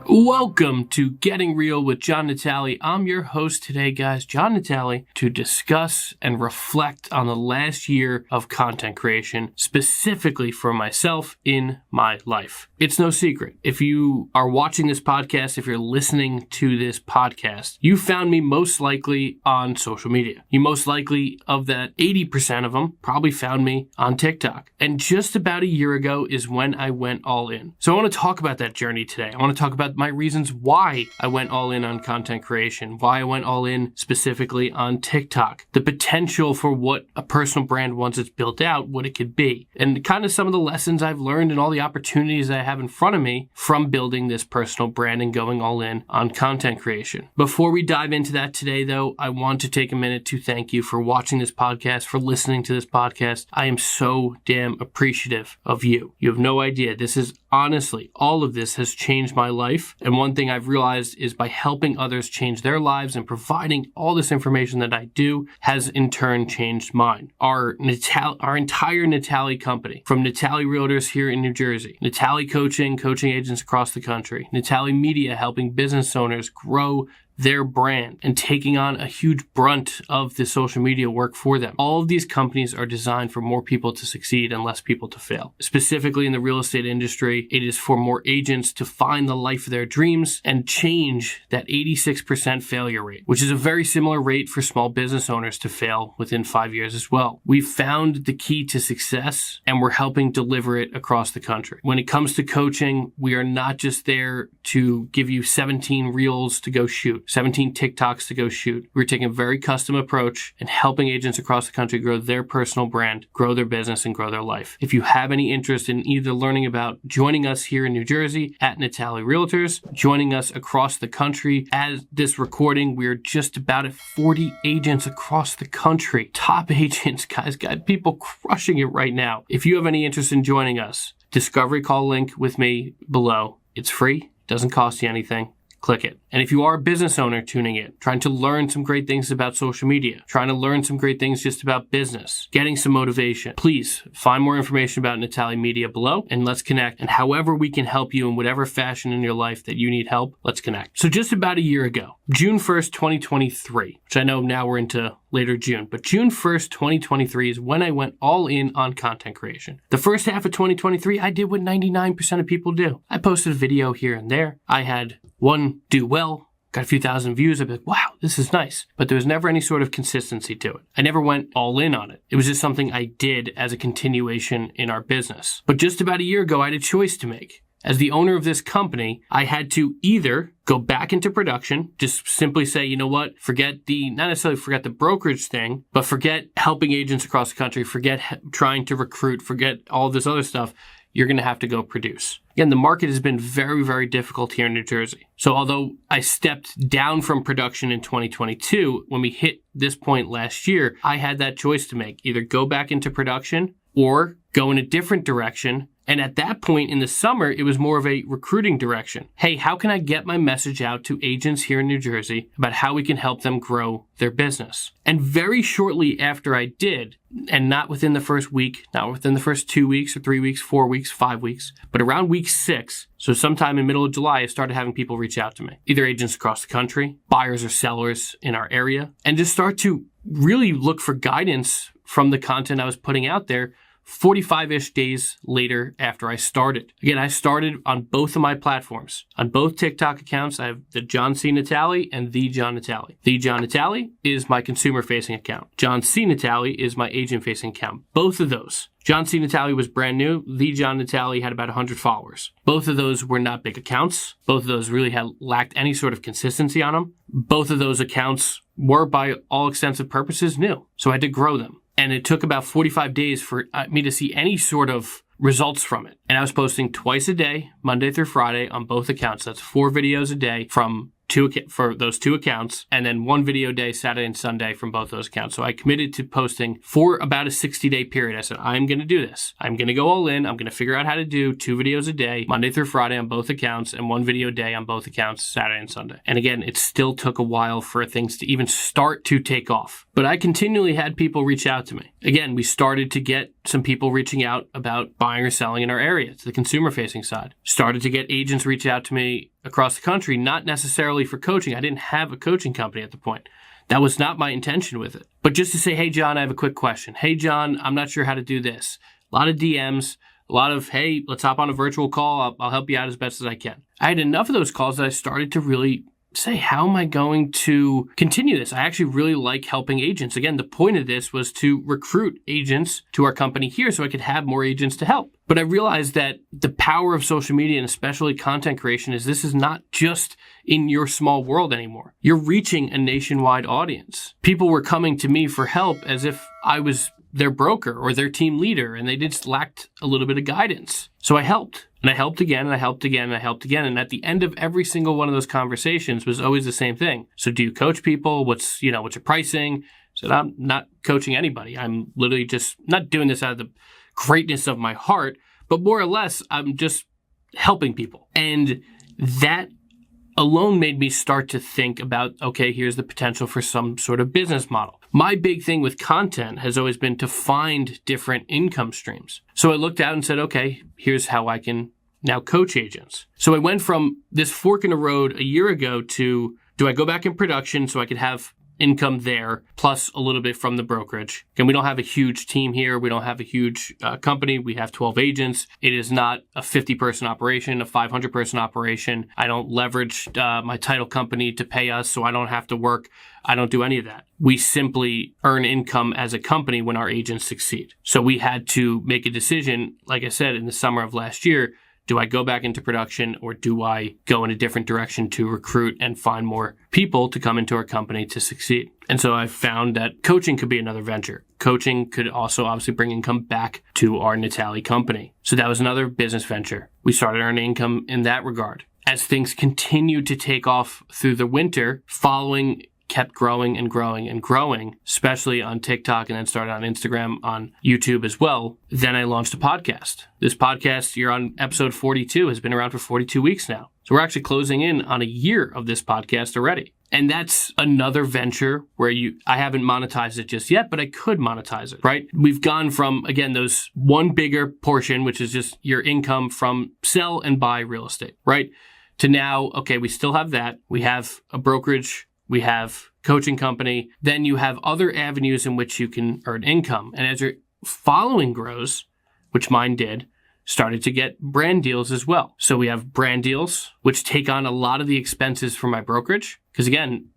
Welcome to Getting Real with John Natale. I'm your host today, guys, John Natale, to discuss and reflect on the last year of content creation, specifically for myself in my life. It's no secret. If you are watching this podcast, if you're listening to this podcast, you found me most likely on social media. You most likely, of that 80% of them, probably found me on TikTok. And just about a year ago is when I went all in. So I want to talk about that journey today. I want to talk about my reasons why I went all in on content creation, why I went all in specifically on TikTok, the potential for what a personal brand, once it's built out, what it could be, and kind of some of the lessons I've learned and all the opportunities I have in front of me from building this personal brand and going all in on content creation. Before we dive into that today, though, I want to take a minute to thank you for watching this podcast, for listening to this podcast. I am so damn appreciative of you. You have no idea. This is honestly, all of this has changed my life. And one thing I've realized is by helping others change their lives and providing all this information that I do has in turn changed mine. Our entire Natale company, from Natale Realtors here in New Jersey, Natale coaching agents across the country, Natale Media helping business owners grow their brand and taking on a huge brunt of the social media work for them. All of these companies are designed for more people to succeed and less people to fail. Specifically in the real estate industry, it is for more agents to find the life of their dreams and change that 86% failure rate, which is a very similar rate for small business owners to fail within 5 years as well. We've found the key to success and we're helping deliver it across the country. When it comes to coaching, we are not just there to give you 17 reels to go shoot, 17 TikToks to go shoot. We're taking a very custom approach and helping agents across the country grow their personal brand, grow their business, and grow their life. If you have any interest in either learning about joining us here in New Jersey at Natale Realtors, joining us across the country, as this recording, we're just about at 40 agents across the country. Top agents, guys, got people crushing it right now. If you have any interest in joining us, discovery call link with me below. It's free, doesn't cost you anything. Click it. And if you are a business owner tuning in, trying to learn some great things about social media, trying to learn some great things just about business, getting some motivation, please find more information about Natale Media below and let's connect. And however we can help you in whatever fashion in your life that you need help, let's connect. So just about a year ago, June 1st, 2023, which I know now we're into later June, but June 1st, 2023 is when I went all in on content creation. The first half of 2023, I did what 99% of people do. I posted a video here and there. I had one do well, got a few thousand views. I'd be like, wow, this is nice. But there was never any sort of consistency to it. I never went all in on it. It was just something I did as a continuation in our business. But just about a year ago, I had a choice to make. As the owner of this company, I had to either go back into production, just simply say, you know what, not necessarily forget the brokerage thing, but forget helping agents across the country, forget trying to recruit, forget all this other stuff. You're going to have to go produce. Again, the market has been very, very difficult here in New Jersey. So although I stepped down from production in 2022, when we hit this point last year, I had that choice to make, either go back into production or go in a different direction. And at that point in the summer, it was more of a recruiting direction. Hey, how can I get my message out to agents here in New Jersey about how we can help them grow their business? And very shortly after I did, and not within the first week, not within the first 2 weeks or 3 weeks, 4 weeks, 5 weeks, but around week 6, so sometime in middle of July, I started having people reach out to me, either agents across the country, buyers or sellers in our area, and just start to really look for guidance from the content I was putting out there 45-ish days later after I started. Again, I started on both of my platforms. On both TikTok accounts, I have the John C. Natale and the John Natale. The John Natale is my consumer-facing account. John C. Natale is my agent-facing account. Both of those. John C. Natale was brand new. The John Natale had about 100 followers. Both of those were not big accounts. Both of those really had lacked any sort of consistency on them. Both of those accounts were, by all extensive purposes, new. So I had to grow them. And it took about 45 days for me to see any sort of results from it. And I was posting twice a day, Monday through Friday, on both accounts. That's 4 videos a day from those two accounts, and then one video day Saturday and Sunday from both those accounts. So I committed to posting for about a 60-day period. I said, I'm going to do this. I'm going to go all in. I'm going to figure out how to do 2 videos a day, Monday through Friday on both accounts, and 1 video a day on both accounts, Saturday and Sunday. And again, it still took a while for things to even start to take off. But I continually had people reach out to me. Again, we started to get some people reaching out about buying or selling in our area to the consumer-facing side. Started to get agents reach out to me across the country, not necessarily for coaching. I didn't have a coaching company at the point. That was not my intention with it. But just to say, hey, John, I have a quick question. Hey, John, I'm not sure how to do this. A lot of DMs, a lot of, hey, let's hop on a virtual call. I'll help you out as best as I can. I had enough of those calls that I started to really say, how am I going to continue this? I actually really like helping agents. Again, the point of this was to recruit agents to our company here so I could have more agents to help. But I realized that the power of social media and especially content creation is this is not just in your small world anymore. You're reaching a nationwide audience. People were coming to me for help as if I was their broker or their team leader, and they just lacked a little bit of guidance. So I helped. And I helped again, and I helped again, and I helped again. And at the end of every single one of those conversations was always the same thing. So do you coach people? What's your pricing? So I'm not coaching anybody. I'm literally just not doing this out of the greatness of my heart, but more or less, I'm just helping people. And that alone made me start to think about, okay, here's the potential for some sort of business model. My big thing with content has always been to find different income streams. So I looked out and said, okay, here's how I can now coach agents. So I went from this fork in the road a year ago to, do I go back in production so I could have income there, plus a little bit from the brokerage? And we don't have a huge team here. We don't have a huge company. We have 12 agents. It is not a 50-person operation, a 500-person operation. I don't leverage my title company to pay us, so I don't have to work. I don't do any of that. We simply earn income as a company when our agents succeed. So we had to make a decision, like I said, in the summer of last year. Do I go back into production, or do I go in a different direction to recruit and find more people to come into our company to succeed? And so I found that coaching could be another venture. Coaching could also obviously bring income back to our Natale company. So that was another business venture. We started earning income in that regard. As things continued to take off through the winter, following kept growing and growing and growing, especially on TikTok, and then started on Instagram, on YouTube as well. Then I launched a podcast. This podcast, you're on episode 42, has been around for 42 weeks now. So we're actually closing in on a year of this podcast already. And that's another venture where I haven't monetized it just yet, but I could monetize it, right? We've gone from, again, those one bigger portion, which is just your income from sell and buy real estate, right? To now, okay, we still have that. We have a brokerage. We have coaching company. Then you have other avenues in which you can earn income. And as your following grows, which mine did, started to get brand deals as well. So we have brand deals, which take on a lot of the expenses for my brokerage. Because again,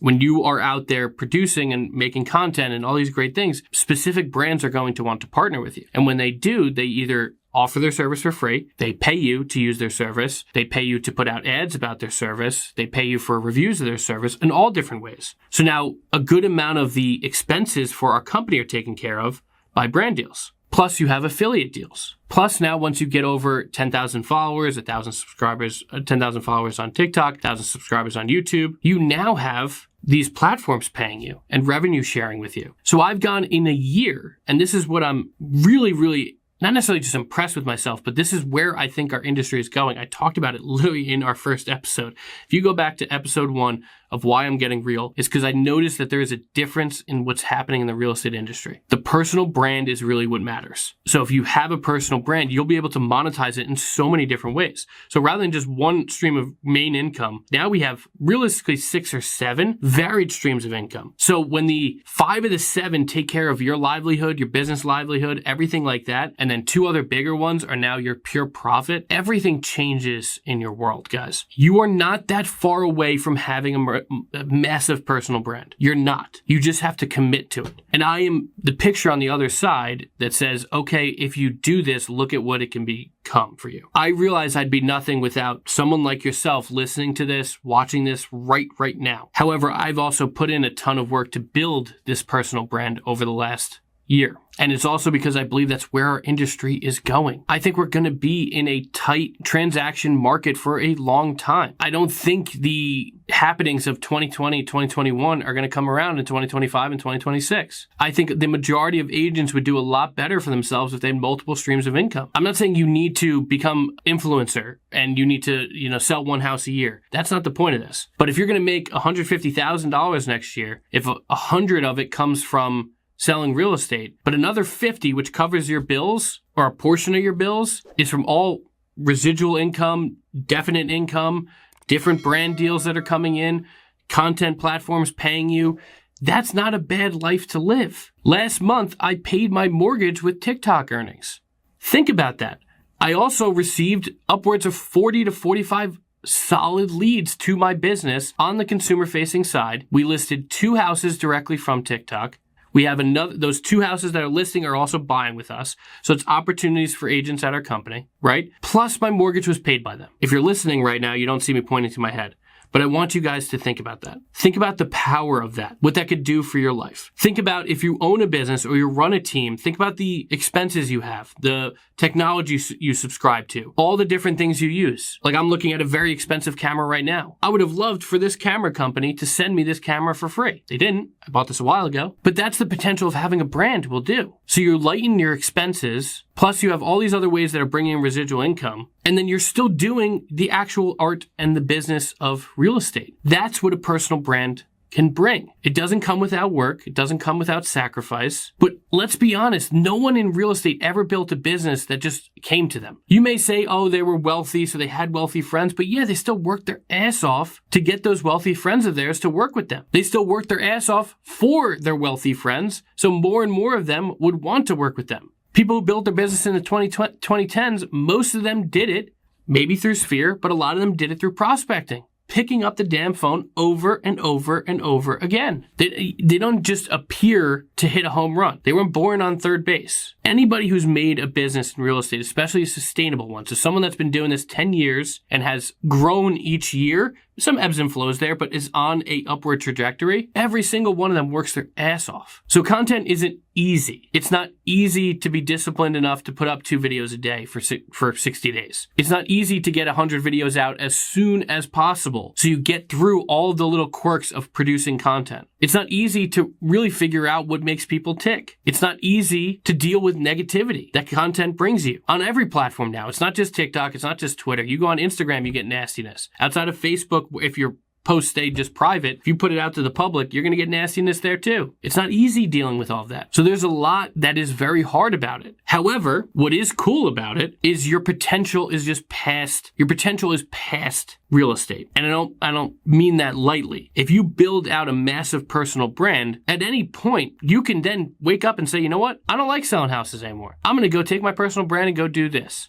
when you are out there producing and making content and all these great things, specific brands are going to want to partner with you. And when they do, they either offer their service for free, they pay you to use their service, they pay you to put out ads about their service, they pay you for reviews of their service in all different ways. So now a good amount of the expenses for our company are taken care of by brand deals. Plus you have affiliate deals. Plus now once you get over 10,000 followers, 1,000 subscribers, 10,000 followers on TikTok, 1,000 subscribers on YouTube, you now have these platforms paying you and revenue sharing with you. So I've gone in a year, and this is what I'm really not necessarily just impressed with myself, but this is where I think our industry is going. I talked about it literally in our first episode. If you go back to episode 1 of why I'm getting real, it's because I noticed that there is a difference in what's happening in the real estate industry. The personal brand is really what matters. So if you have a personal brand, you'll be able to monetize it in so many different ways. So rather than just one stream of main income, now we have realistically 6 or 7 varied streams of income. So when the 5 of the 7 take care of your livelihood, your business livelihood, everything like that, and then 2 other bigger ones are now your pure profit, everything changes in your world, guys. You are not that far away from having a massive personal brand. You're not. You just have to commit to it. And I am the picture on the other side that says, okay, if you do this, look at what it can become for you. I realize I'd be nothing without someone like yourself listening to this, watching this right now. However, I've also put in a ton of work to build this personal brand over the last year. And it's also because I believe that's where our industry is going. I think we're going to be in a tight transaction market for a long time. I don't think the happenings of 2020, 2021 are going to come around in 2025 and 2026. I think the majority of agents would do a lot better for themselves if they had multiple streams of income. I'm not saying you need to become influencer and you need to, sell one house a year. That's not the point of this. But if you're going to make $150,000 next year, if 100 of it comes from selling real estate, but another 50, which covers your bills or a portion of your bills, is from all residual income, definite income, different brand deals that are coming in, content platforms paying you. That's not a bad life to live. Last month, I paid my mortgage with TikTok earnings. Think about that. I also received upwards of 40 to 45 solid leads to my business on the consumer-facing side. We listed 2 houses directly from TikTok. We have those 2 houses that are listing are also buying with us. So it's opportunities for agents at our company, right? Plus my mortgage was paid by them. If you're listening right now, you don't see me pointing to my head. But I want you guys to think about that. Think about the power of that, what that could do for your life. Think about if you own a business or you run a team, think about the expenses you have, the technology you subscribe to, all the different things you use. Like I'm looking at a very expensive camera right now. I would have loved for this camera company to send me this camera for free. They didn't. I bought this a while ago. But that's the potential of having a brand will do. So you're lightening your expenses, plus you have all these other ways that are bringing in residual income, and then you're still doing the actual art and the business of real estate. That's what a personal brand can bring. It doesn't come without work. It doesn't come without sacrifice. But let's be honest, no one in real estate ever built a business that just came to them. You may say, oh, they were wealthy, so they had wealthy friends. But yeah, they still worked their ass off to get those wealthy friends of theirs to work with them. They still worked their ass off for their wealthy friends. So more and more of them would want to work with them. People who built their business in the 2010s, most of them did it, maybe through Sphere, but a lot of them did it through prospecting. Picking up the damn phone over and over and over again. They don't just appear to hit a home run. They weren't born on third base. Anybody who's made a business in real estate, especially a sustainable one, so someone that's been doing this 10 years and has grown each year, some ebbs and flows there, but is on a upward trajectory, every single one of them works their ass off. So content isn't easy. It's not easy to be disciplined enough to put up 2 videos a day for 60 days. It's not easy to get 100 videos out as soon as possible so you get through all of the little quirks of producing content. It's not easy to really figure out what makes people tick. It's not easy to deal with negativity that content brings you on every platform now. It's not just TikTok. It's not just Twitter. You go on Instagram, you get nastiness. Outside of Facebook, if your posts stay just private, if you put it out to the public, you're going to get nastiness there too. It's not easy dealing with all of that. So there's a lot that is very hard about it. However, what is cool about it is your potential is past real estate. And I don't mean that lightly. If you build out a massive personal brand, at any point, you can then wake up and say, you know what? I don't like selling houses anymore. I'm going to go take my personal brand and go do this.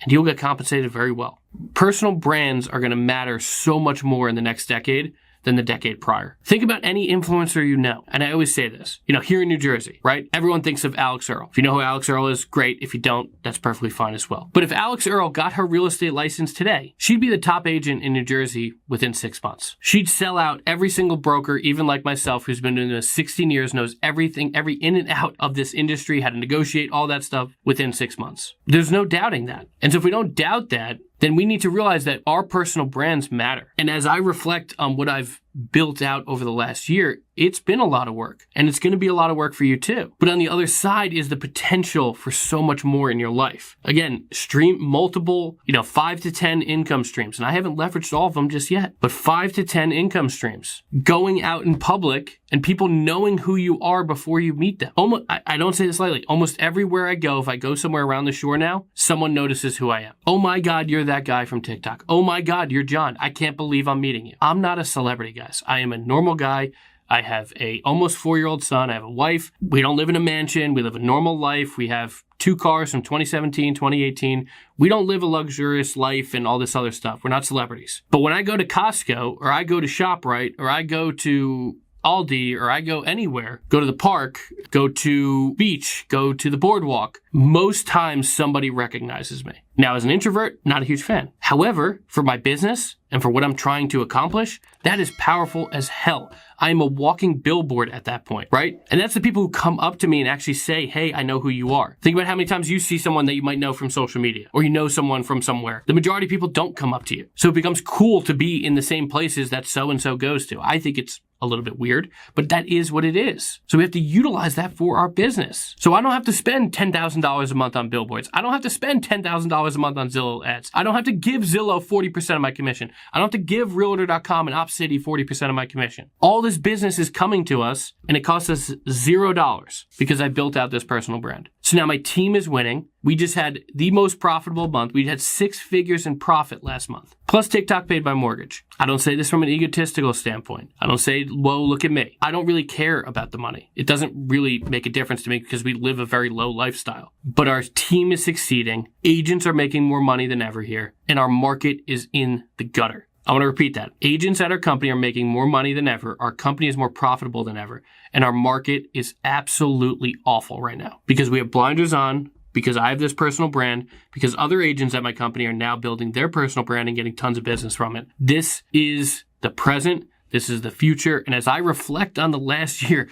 And you'll get compensated very well. Personal brands are going to matter so much more in the next decade than the decade prior. Think about any influencer you know. And I always say this, here in New Jersey, right? Everyone thinks of Alex Earl. If you know who Alex Earl is, great. If you don't, that's perfectly fine as well. But if Alex Earl got her real estate license today, she'd be the top agent in New Jersey within 6 months. She'd sell out every single broker, even like myself, who's been doing this 16 years, knows everything, every in and out of this industry, how to negotiate, all that stuff within 6 months. There's no doubting that. And so if we don't doubt that, then we need to realize that our personal brands matter. And as I reflect on what I've built out over the last year, it's been a lot of work, and it's going to be a lot of work for you too. But on the other side is the potential for so much more in your life. Again, stream multiple, 5 to 10 income streams. And I haven't leveraged all of them just yet, but 5 to 10 income streams. Going out in public and people knowing who you are before you meet them. I don't say this lightly. Almost everywhere I go, if I go somewhere around the shore now, someone notices who I am. Oh my God, you're that guy from TikTok. Oh my God, you're John. I can't believe I'm meeting you. I'm not a celebrity, guys. I am a normal guy. I have a almost 4-year-old son. I have a wife. We don't live in a mansion. We live a normal life. We have 2 cars from 2017, 2018. We don't live a luxurious life and all this other stuff. We're not celebrities. But when I go to Costco or I go to ShopRite or I go to Aldi or I go anywhere, go to the park, go to beach, go to the boardwalk, most times somebody recognizes me. Now, as an introvert, not a huge fan. However, for my business and for what I'm trying to accomplish, that is powerful as hell. I am a walking billboard at that point, right? And that's the people who come up to me and actually say, hey, I know who you are. Think about how many times you see someone that you might know from social media or you know someone from somewhere. The majority of people don't come up to you. So it becomes cool to be in the same places that so-and-so goes to. I think it's a little bit weird, but that is what it is. So we have to utilize that for our business. So I don't have to spend $10,000 a month on billboards. I don't have to spend $10,000 a month on Zillow ads. I don't have to give Zillow 40% of my commission. I don't have to give Realtor.com and OpCity 40% of my commission. All this business is coming to us and it costs us $0 because I built out this personal brand. So now my team is winning. We just had the most profitable month. We had 6 figures in profit last month, plus TikTok paid by mortgage. I don't say this from an egotistical standpoint. I don't say, whoa, look at me. I don't really care about the money. It doesn't really make a difference to me because we live a very low lifestyle. But our team is succeeding. Agents are making more money than ever here, and our market is in the gutter. I want to repeat that. Agents at our company are making more money than ever. Our company is more profitable than ever. And our market is absolutely awful right now because we have blinders on, because I have this personal brand, because other agents at my company are now building their personal brand and getting tons of business from it. This is the present. This is the future. And as I reflect on the last year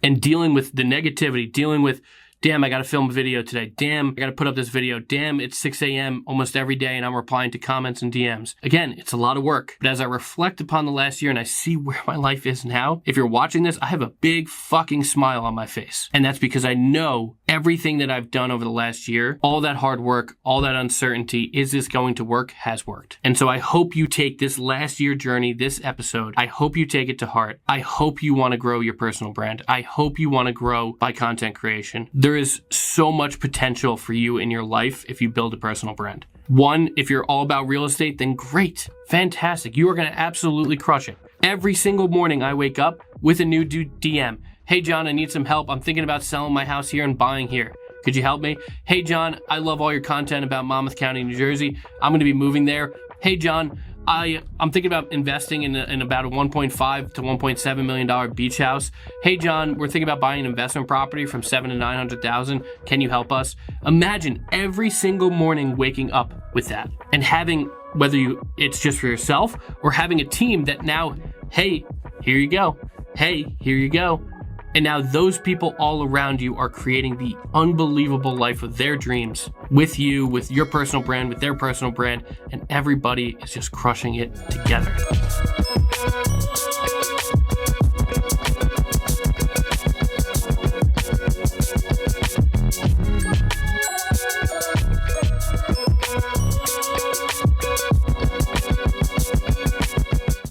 and dealing with the negativity, dealing with, damn, I got to film a video today. Damn, I got to put up this video. Damn, it's 6 a.m. almost every day and I'm replying to comments and DMs. Again, it's a lot of work. But as I reflect upon the last year and I see where my life is now, if you're watching this, I have a big fucking smile on my face. And that's because I know everything that I've done over the last year, all that hard work, all that uncertainty, is this going to work, has worked. And so I hope you take this last year journey, this episode, I hope you take it to heart. I hope you want to grow your personal brand. I hope you want to grow by content creation. There is so much potential for you in your life if you build a personal brand. One, if you're all about real estate, then great, fantastic. You are going to absolutely crush it. Every single morning I wake up with a new DM. Hey, John, I need some help. I'm thinking about selling my house here and buying here. Could you help me? Hey, John, I love all your content about Monmouth County, New Jersey. I'm going to be moving there. Hey, John, I'm thinking about investing in about a $1.5 to $1.7 million beach house. Hey, John, we're thinking about buying an investment property from $700,000 to $900,000. Can you help us? Imagine every single morning waking up with that and having, whether it's just for yourself or having a team that now, hey, here you go. Hey, here you go. And now those people all around you are creating the unbelievable life of their dreams with you, with your personal brand, with their personal brand, and everybody is just crushing it together.